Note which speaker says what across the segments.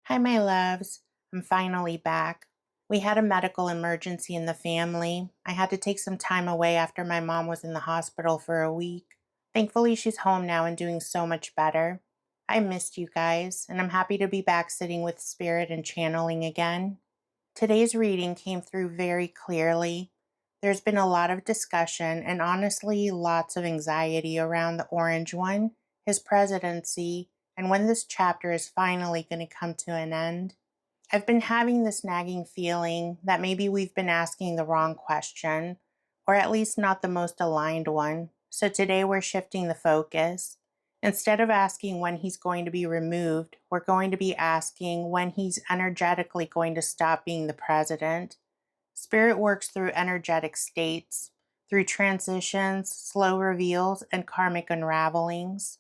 Speaker 1: Hi, my loves. I'm finally back. We had a medical emergency in the family. I had to take some time away after my mom was in the hospital for a week. Thankfully, she's home now and doing so much better. I missed you guys, and I'm happy to be back sitting with spirit and channeling again. Today's reading came through very clearly. There's been a lot of discussion and honestly lots of anxiety around the orange one, his presidency, and when this chapter is finally going to come to an end. I've been having this nagging feeling that maybe we've been asking the wrong question, or at least not the most aligned one. So today we're shifting the focus. Instead of asking when he's going to be removed, we're going to be asking when he's energetically going to stop being the president. Spirit works through energetic states, through transitions, slow reveals, and karmic unravelings.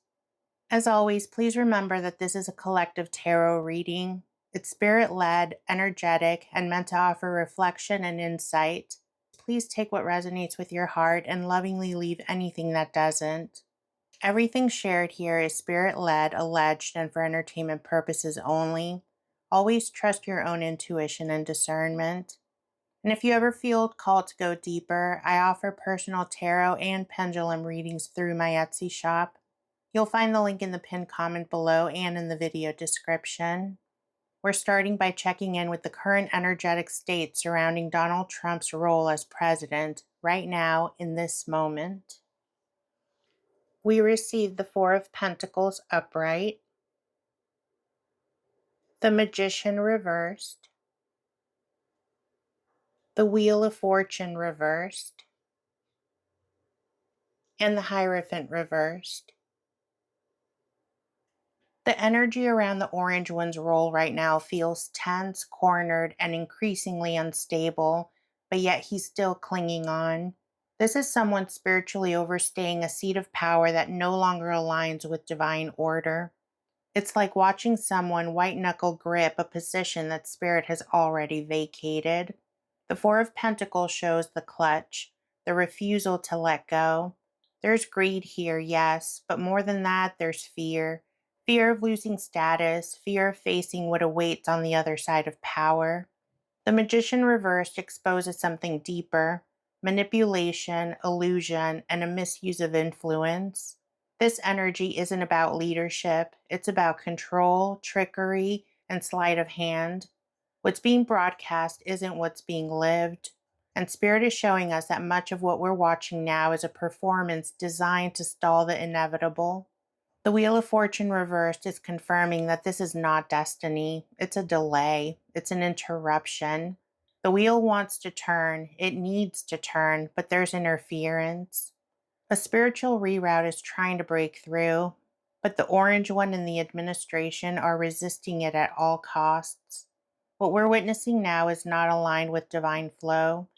Speaker 1: As always, please remember that this is a collective tarot reading. It's spirit-led, energetic, and meant to offer reflection and insight. Please take what resonates with your heart and lovingly leave anything that doesn't. Everything shared here is spirit-led, alleged, and for entertainment purposes only. Always trust your own intuition and discernment. And if you ever feel called to go deeper, I offer personal tarot and pendulum readings through my Etsy shop. You'll find the link in the pinned comment below and in the video description. We're starting by checking in with the current energetic state surrounding Donald Trump's role as president right now in this moment. We received the Four of Pentacles upright, the Magician reversed, the Wheel of Fortune reversed, and the Hierophant reversed. The energy around the orange one's role right now feels tense, cornered, and increasingly unstable, but yet he's still clinging on. This is someone spiritually overstaying a seat of power that no longer aligns with divine order. It's like watching someone white-knuckle grip a position that spirit has already vacated. The Four of Pentacles shows the clutch, the refusal to let go. There's greed here, yes, but more than that, there's fear. Fear of losing status, fear of facing what awaits on the other side of power. The Magician reversed exposes something deeper: manipulation, illusion, and a misuse of influence. This energy isn't about leadership, it's about control, trickery, and sleight of hand. What's being broadcast isn't what's being lived. And Spirit is showing us that much of what we're watching now is a performance designed to stall the inevitable. The Wheel of Fortune reversed is confirming that this is not destiny. It's a delay. It's an interruption. The wheel wants to turn. It needs to turn, but there's interference. A spiritual reroute is trying to break through, but the orange one and the administration are resisting it at all costs. What we're witnessing now is not aligned with divine flow.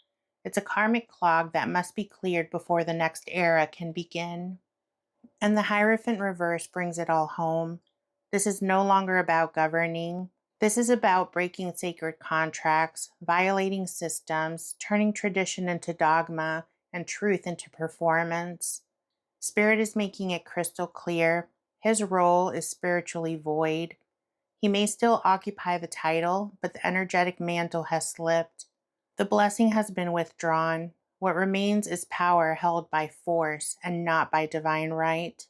Speaker 1: It's a karmic clog that must be cleared before the next era can begin. And the Hierophant reverse brings it all home. This is no longer about governing. This is about breaking sacred contracts, violating systems, turning tradition into dogma, and truth into performance. Spirit is making it crystal clear. His role is spiritually void. He may still occupy the title, but the energetic mantle has slipped. The blessing has been withdrawn. What remains is power held by force and not by divine right.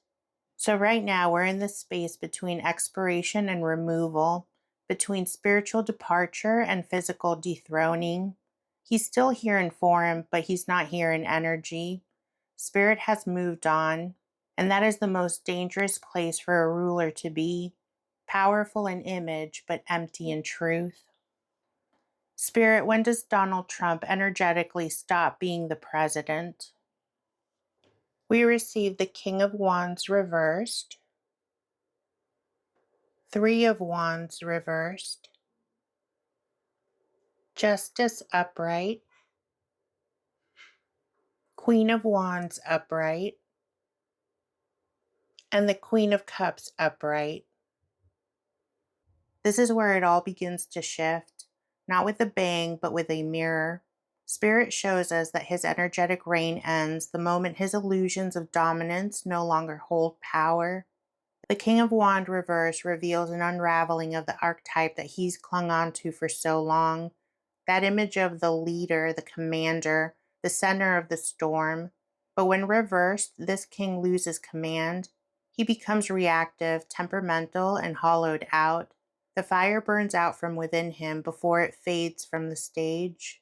Speaker 1: So right now we're in this space between expiration and removal, between spiritual departure and physical dethroning. He's still here in form, but he's not here in energy. Spirit has moved on, and that is the most dangerous place for a ruler to be. Powerful in image, but empty in truth. Spirit, when does Donald Trump energetically stop being the president? We receive the King of Wands reversed, Three of Wands reversed, Justice upright, Queen of Wands upright, and the Queen of Cups upright. This is where it all begins to shift, not with a bang, but with a mirror. Spirit shows us that his energetic reign ends the moment his illusions of dominance no longer hold power. The King of Wands reverse reveals an unraveling of the archetype that he's clung on to for so long. That image of the leader, the commander, the center of the storm. But when reversed, this king loses command. He becomes reactive, temperamental, and hollowed out. The fire burns out from within him before it fades from the stage.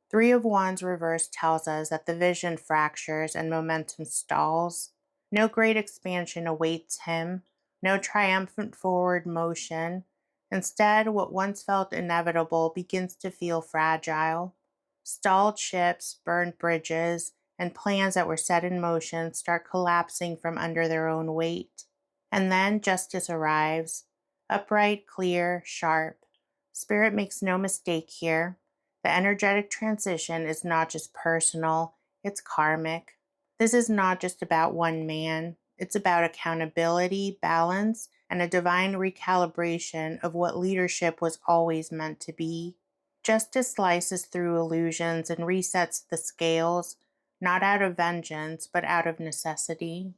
Speaker 1: Three of Wands reverse tells us that the vision fractures and momentum stalls. No great expansion awaits him, no triumphant forward motion. Instead, what once felt inevitable begins to feel fragile. Stalled ships, burned bridges, and plans that were set in motion start collapsing from under their own weight. And then justice arrives. Upright, clear, sharp. Spirit makes no mistake here. The energetic transition is not just personal, it's karmic. This is not just about one man, it's about accountability, balance, and a divine recalibration of what leadership was always meant to be. Justice slices through illusions and resets the scales, not out of vengeance, but out of necessity.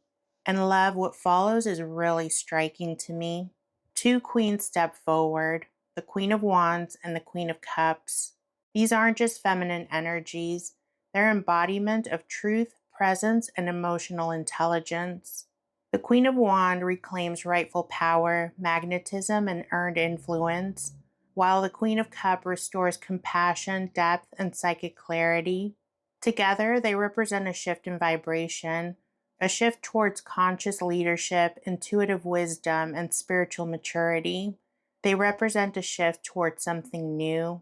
Speaker 1: And love, what follows is really striking to me. Two queens step forward, the Queen of Wands and the Queen of Cups. These aren't just feminine energies, they're embodiment of truth, presence, and emotional intelligence. The Queen of Wands reclaims rightful power, magnetism, and earned influence, while the Queen of Cups restores compassion, depth, and psychic clarity. Together, they represent a shift in vibration, a shift towards conscious leadership, intuitive wisdom, and spiritual maturity. They represent a shift towards something new.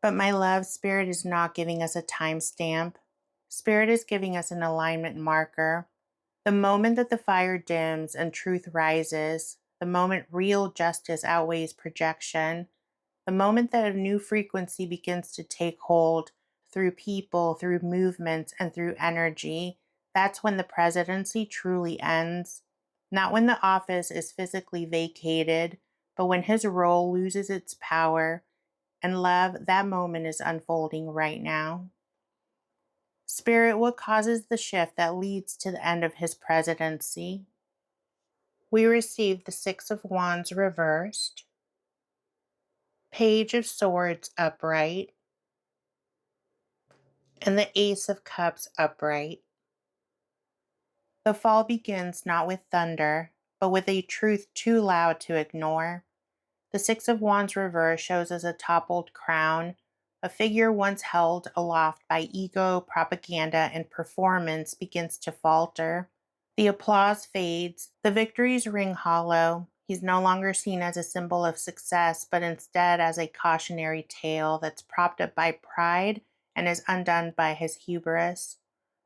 Speaker 1: But my love, Spirit is not giving us a timestamp. Spirit is giving us an alignment marker. The moment that the fire dims and truth rises, the moment real justice outweighs projection, the moment that a new frequency begins to take hold through people, through movements, and through energy, that's when the presidency truly ends. Not when the office is physically vacated, but when his role loses its power. And love, that moment is unfolding right now. Spirit, what causes the shift that leads to the end of his presidency? We receive the Six of Wands reversed, Page of Swords upright, and the Ace of Cups upright. The fall begins not with thunder, but with a truth too loud to ignore. The Six of Wands reverse shows us a toppled crown, a figure once held aloft by ego, propaganda, and performance begins to falter. The applause fades, the victories ring hollow. He's no longer seen as a symbol of success, but instead as a cautionary tale that's propped up by pride and is undone by his hubris.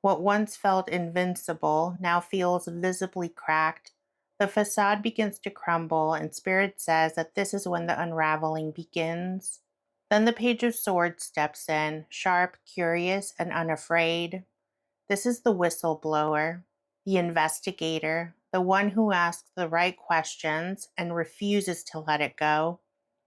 Speaker 1: What once felt invincible now feels visibly cracked. The facade begins to crumble, and Spirit says that this is when the unraveling begins. Then the Page of Swords steps in, sharp, curious, and unafraid. This is the whistleblower, the investigator, the one who asks the right questions and refuses to let it go.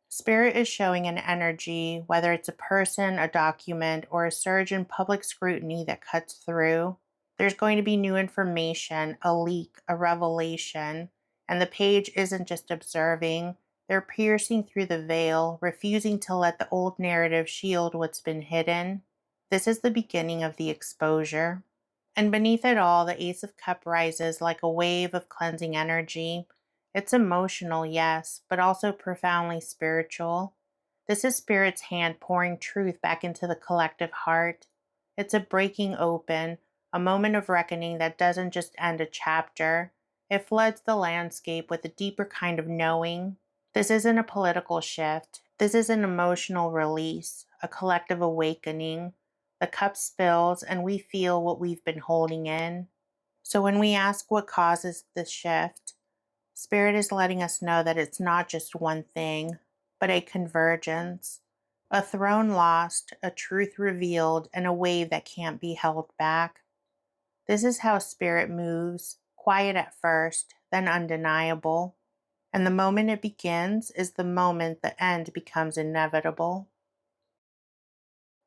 Speaker 1: Spirit is showing an energy, whether it's a person, a document, or a surge in public scrutiny that cuts through. There's going to be new information, a leak, a revelation, and the page isn't just observing. They're piercing through the veil, refusing to let the old narrative shield what's been hidden. This is the beginning of the exposure. And beneath it all, the Ace of Cups rises like a wave of cleansing energy. It's emotional, yes, but also profoundly spiritual. This is Spirit's hand pouring truth back into the collective heart. It's a breaking open, a moment of reckoning that doesn't just end a chapter. It floods the landscape with a deeper kind of knowing. This isn't a political shift. This is an emotional release, a collective awakening. The cup spills and we feel what we've been holding in. So when we ask what causes this shift, Spirit is letting us know that it's not just one thing, but a convergence, a throne lost, a truth revealed, and a wave that can't be held back. This is how Spirit moves, quiet at first, then undeniable. And the moment it begins is the moment the end becomes inevitable.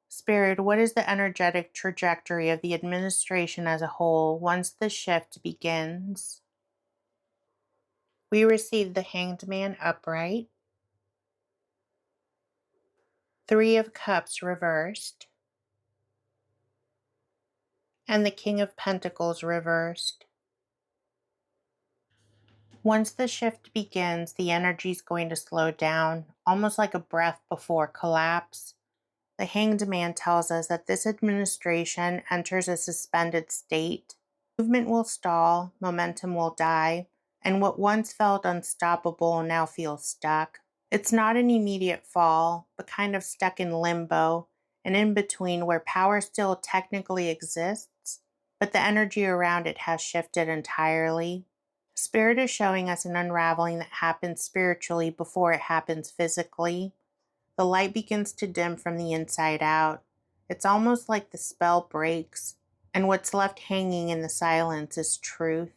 Speaker 1: Spirit, what is the energetic trajectory of the administration as a whole once the shift begins? We receive the Hanged Man upright, Three of Cups reversed, and the King of Pentacles reversed. Once the shift begins, the energy is going to slow down, almost like a breath before collapse. The Hanged Man tells us that this administration enters a suspended state. Movement will stall, momentum will die, and what once felt unstoppable now feels stuck. It's not an immediate fall, but kind of stuck in limbo, and in between where power still technically exists, but the energy around it has shifted entirely. Spirit is showing us an unraveling that happens spiritually before it happens physically. The light begins to dim from the inside out. It's almost like the spell breaks, and what's left hanging in the silence is truth.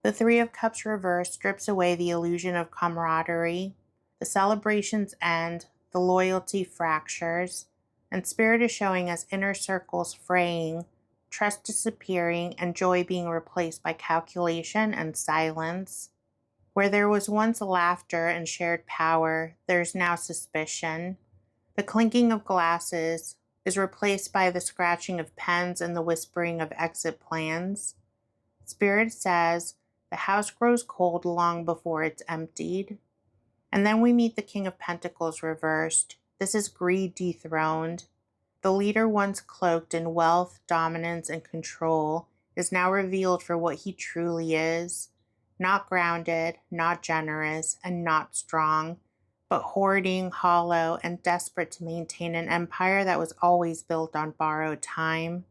Speaker 1: The Three of Cups reversed strips away the illusion of camaraderie. The celebrations end, the loyalty fractures, and Spirit is showing us inner circles fraying, trust disappearing, and joy being replaced by calculation and silence. Where there was once laughter and shared power, there's now suspicion. The clinking of glasses is replaced by the scratching of pens and the whispering of exit plans. Spirit says the house grows cold long before it's emptied. And then we meet the King of Pentacles reversed. This is greed dethroned. The leader once cloaked in wealth, dominance, and control is now revealed for what he truly is. Not grounded, not generous, and not strong, but hoarding, hollow, and desperate to maintain an empire that was always built on borrowed time.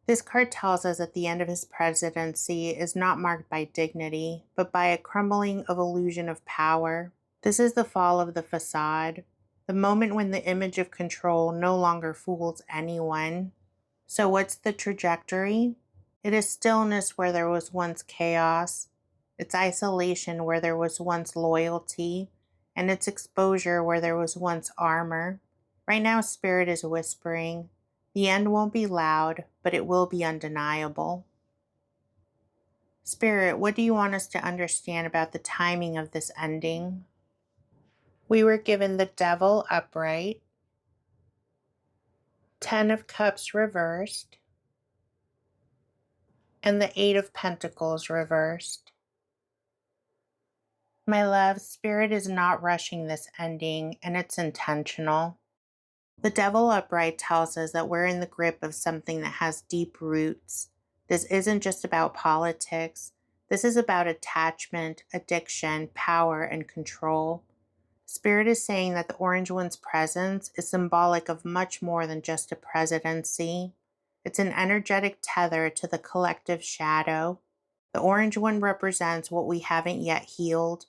Speaker 1: This card tells us that the end of his presidency is not marked by dignity, but by a crumbling of illusion of power. This is the fall of the facade, the moment when the image of control no longer fools anyone. So what's the trajectory? It is stillness where there was once chaos. It's isolation where there was once loyalty, and it's exposure where there was once armor. Right now, Spirit is whispering. The end won't be loud, but it will be undeniable. Spirit, what do you want us to understand about the timing of this ending? We were given the Devil upright, Ten of Cups reversed, and the Eight of Pentacles reversed. My love, Spirit is not rushing this ending, and it's intentional. The Devil upright tells us that we're in the grip of something that has deep roots. This isn't just about politics. This is about attachment, addiction, power, and control. Spirit is saying that the Orange One's presence is symbolic of much more than just a presidency. It's an energetic tether to the collective shadow. The Orange One represents what we haven't yet healed: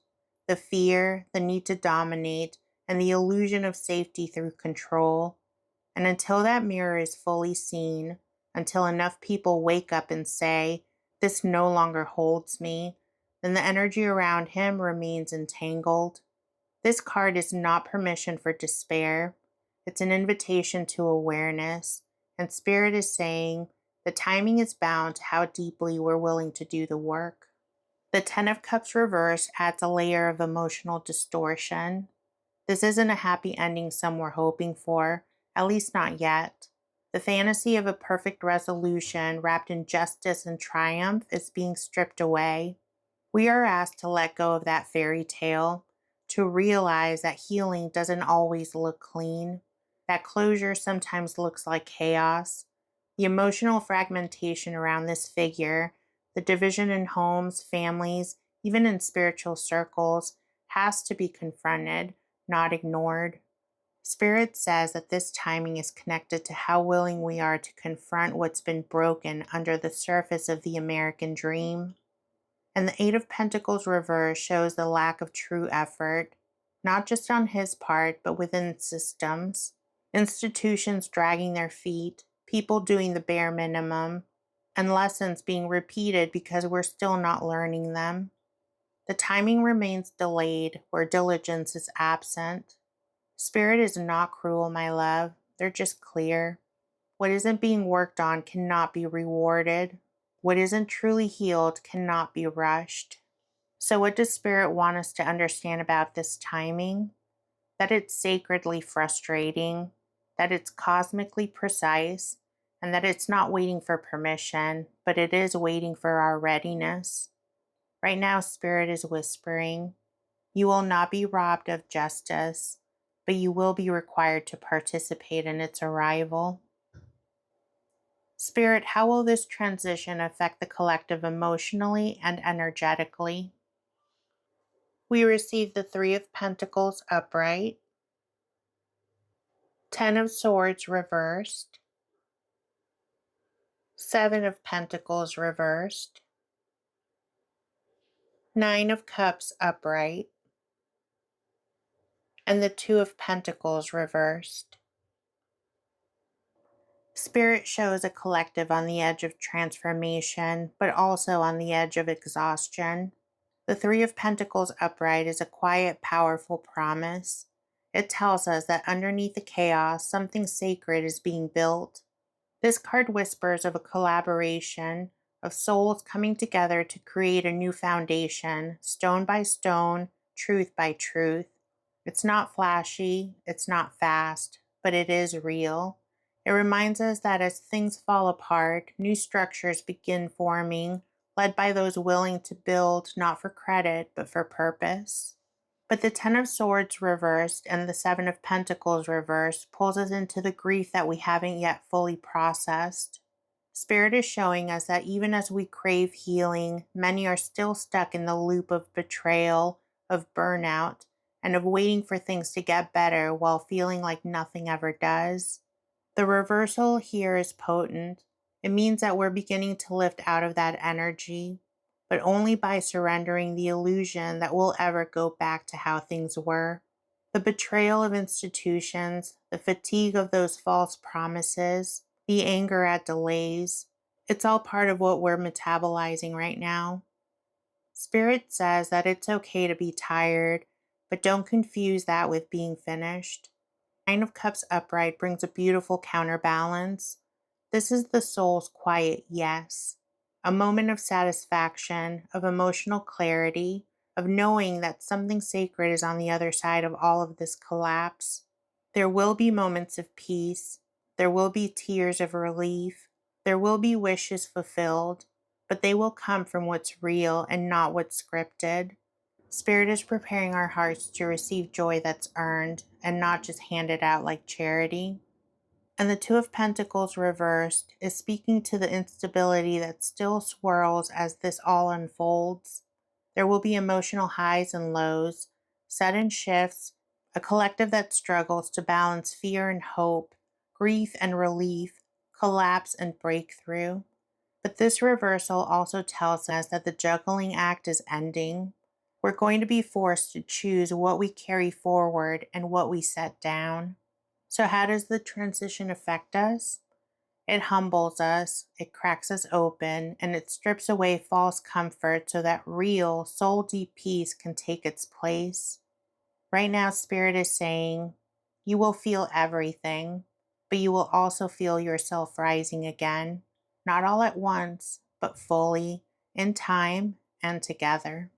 Speaker 1: the fear, the need to dominate, and the illusion of safety through control. And until that mirror is fully seen, until enough people wake up and say, "This no longer holds me," then the energy around him remains entangled. This card is not permission for despair. It's an invitation to awareness. And Spirit is saying the timing is bound to how deeply we're willing to do the work. The Ten of Cups reverse adds a layer of emotional distortion. This isn't a happy ending some were hoping for, at least not yet. The fantasy of a perfect resolution wrapped in justice and triumph is being stripped away. We are asked to let go of that fairy tale, to realize that healing doesn't always look clean, that closure sometimes looks like chaos. The emotional fragmentation around this figure, the division in homes, families, even in spiritual circles, has to be confronted, not ignored. Spirit says that this timing is connected to how willing we are to confront what's been broken under the surface of the American dream. And the Eight of Pentacles reverse shows the lack of true effort, not just on his part, but within systems. Institutions dragging their feet, people doing the bare minimum, and lessons being repeated because we're still not learning them. The timing remains delayed where diligence is absent. Spirit is not cruel, my love. They're just clear. What isn't being worked on cannot be rewarded. What isn't truly healed cannot be rushed. So, what does Spirit want us to understand about this timing? That it's sacredly frustrating, that it's cosmically precise, and that it's not waiting for permission, but it is waiting for our readiness. Right now, Spirit is whispering, you will not be robbed of justice, but you will be required to participate in its arrival. Spirit, how will this transition affect the collective emotionally and energetically? We receive the Three of Pentacles upright, Ten of Swords reversed, Seven of Pentacles reversed, Nine of Cups upright, and the Two of Pentacles reversed. Spirit shows a collective on the edge of transformation, but also on the edge of exhaustion. The Three of Pentacles upright is a quiet, powerful promise. It tells us that underneath the chaos, something sacred is being built. This card whispers of a collaboration, of souls coming together to create a new foundation, stone by stone, truth by truth. It's not flashy, it's not fast, but it is real. It reminds us that as things fall apart, new structures begin forming, led by those willing to build not for credit, but for purpose. But the Ten of Swords reversed and the Seven of Pentacles reversed pulls us into the grief that we haven't yet fully processed. Spirit is showing us that even as we crave healing, many are still stuck in the loop of betrayal, of burnout, and of waiting for things to get better while feeling like nothing ever does. The reversal here is potent. It means that we're beginning to lift out of that energy, but only by surrendering the illusion that we'll ever go back to how things were. The betrayal of institutions, the fatigue of those false promises, the anger at delays, it's all part of what we're metabolizing right now. Spirit says that it's okay to be tired, but don't confuse that with being finished. Nine of Cups upright brings a beautiful counterbalance. This is the soul's quiet yes, a moment of satisfaction, of emotional clarity, of knowing that something sacred is on the other side of all of this collapse. There will be moments of peace. There will be tears of relief. There will be wishes fulfilled, but they will come from what's real and not what's scripted. Spirit is preparing our hearts to receive joy that's earned and not just handed out like charity. And the Two of Pentacles reversed is speaking to the instability that still swirls as this all unfolds. There will be emotional highs and lows, sudden shifts, a collective that struggles to balance fear and hope, grief and relief, collapse and breakthrough. But this reversal also tells us that the juggling act is ending. We're going to be forced to choose what we carry forward and what we set down. So, how does the transition affect us? It humbles us, it cracks us open, and it strips away false comfort so that real, soul deep peace can take its place. Right now, Spirit is saying, you will feel everything, but you will also feel yourself rising again. Not all at once, but fully, in time, and together.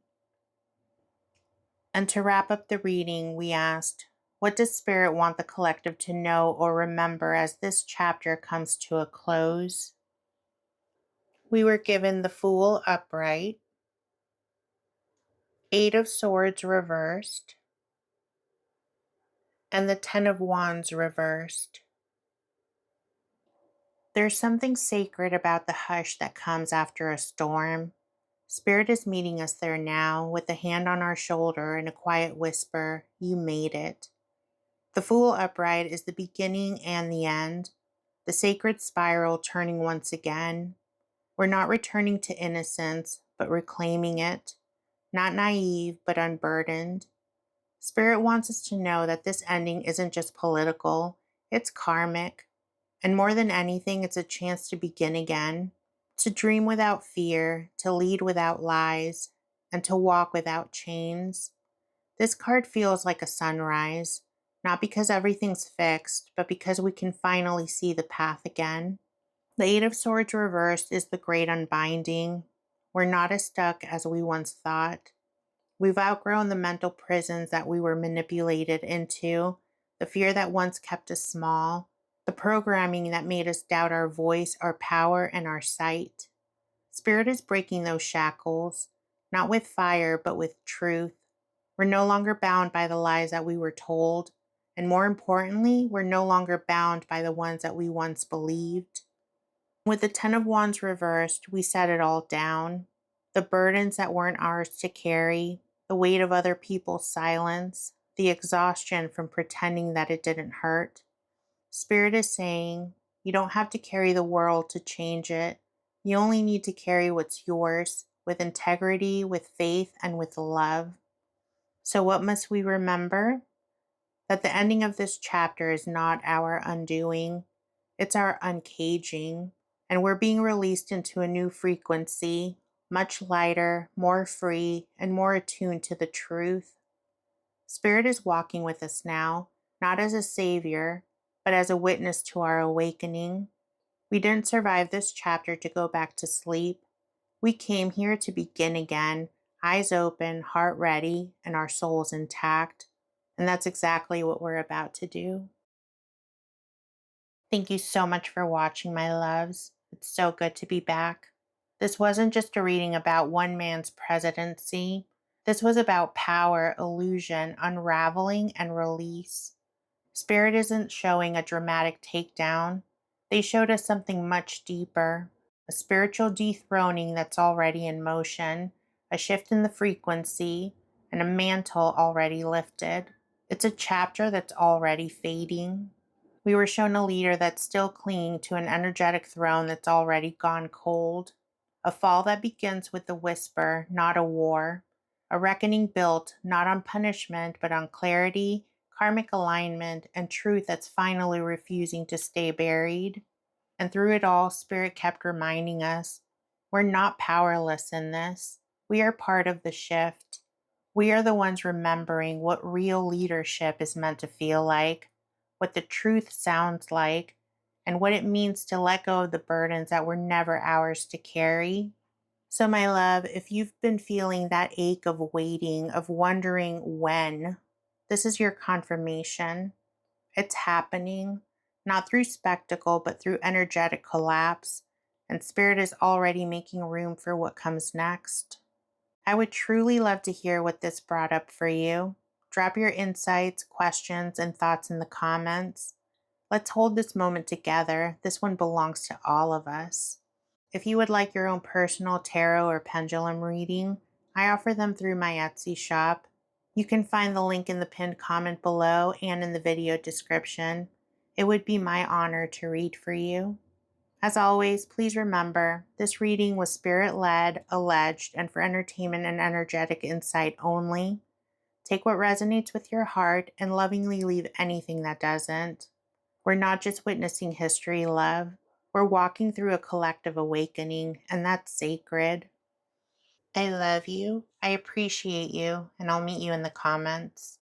Speaker 1: And to wrap up the reading, we asked, what does Spirit want the collective to know or remember as this chapter comes to a close? We were given the Fool upright, Eight of Swords reversed, and the Ten of Wands reversed. There's something sacred about the hush that comes after a storm. Spirit is meeting us there now with a hand on our shoulder and a quiet whisper, you made it. The Fool upright is the beginning and the end, the sacred spiral turning once again. We're not returning to innocence, but reclaiming it. Not naive, but unburdened. Spirit wants us to know that this ending isn't just political, it's karmic. And more than anything, it's a chance to begin again, to dream without fear, to lead without lies, and to walk without chains. This card feels like a sunrise, not because everything's fixed, but because we can finally see the path again. The Eight of Swords reversed is the great unbinding. We're not as stuck as we once thought. We've outgrown the mental prisons that we were manipulated into, the fear that once kept us small, the programming that made us doubt our voice, our power, and our sight. Spirit is breaking those shackles, not with fire, but with truth. We're no longer bound by the lies that we were told. And more importantly, we're no longer bound by the ones that we once believed. With the Ten of Wands reversed, we set it all down. The burdens that weren't ours to carry, the weight of other people's silence, the exhaustion from pretending that it didn't hurt. Spirit is saying, you don't have to carry the world to change it. You only need to carry what's yours with integrity, with faith, and with love. So, what must we remember? That the ending of this chapter is not our undoing, it's our uncaging. And we're being released into a new frequency, much lighter, more free, and more attuned to the truth. Spirit is walking with us now, not as a savior, but as a witness to our awakening. We didn't survive this chapter to go back to sleep. We came here to begin again, eyes open, heart ready, and our souls intact. And that's exactly what we're about to do. Thank you so much for watching, my loves. It's so good to be back. This wasn't just a reading about one man's presidency. This was about power, illusion, unraveling, and release. Spirit isn't showing a dramatic takedown. They showed us something much deeper, a spiritual dethroning that's already in motion, a shift in the frequency, and a mantle already lifted. It's a chapter that's already fading. We were shown a leader that's still clinging to an energetic throne that's already gone cold. A fall that begins with a whisper, not a war. A reckoning built not on punishment, but on clarity, karmic alignment, and truth that's finally refusing to stay buried. And through it all, Spirit kept reminding us we're not powerless in this. We are part of the shift. We are the ones remembering what real leadership is meant to feel like, what the truth sounds like, and what it means to let go of the burdens that were never ours to carry. So, my love, if you've been feeling that ache of waiting, of wondering when, this is your confirmation. It's happening, not through spectacle, but through energetic collapse, and Spirit is already making room for what comes next. I would truly love to hear what this brought up for you. Drop your insights, questions, and thoughts in the comments. Let's hold this moment together. This one belongs to all of us. If you would like your own personal tarot or pendulum reading, I offer them through my Etsy shop. You can find the link in the pinned comment below and in the video description. It would be my honor to read for you. As always, please remember, this reading was spirit-led, alleged, and for entertainment and energetic insight only. Take what resonates with your heart and lovingly leave anything that doesn't. We're not just witnessing history, love. We're walking through a collective awakening, and that's sacred. I love you, I appreciate you, and I'll meet you in the comments.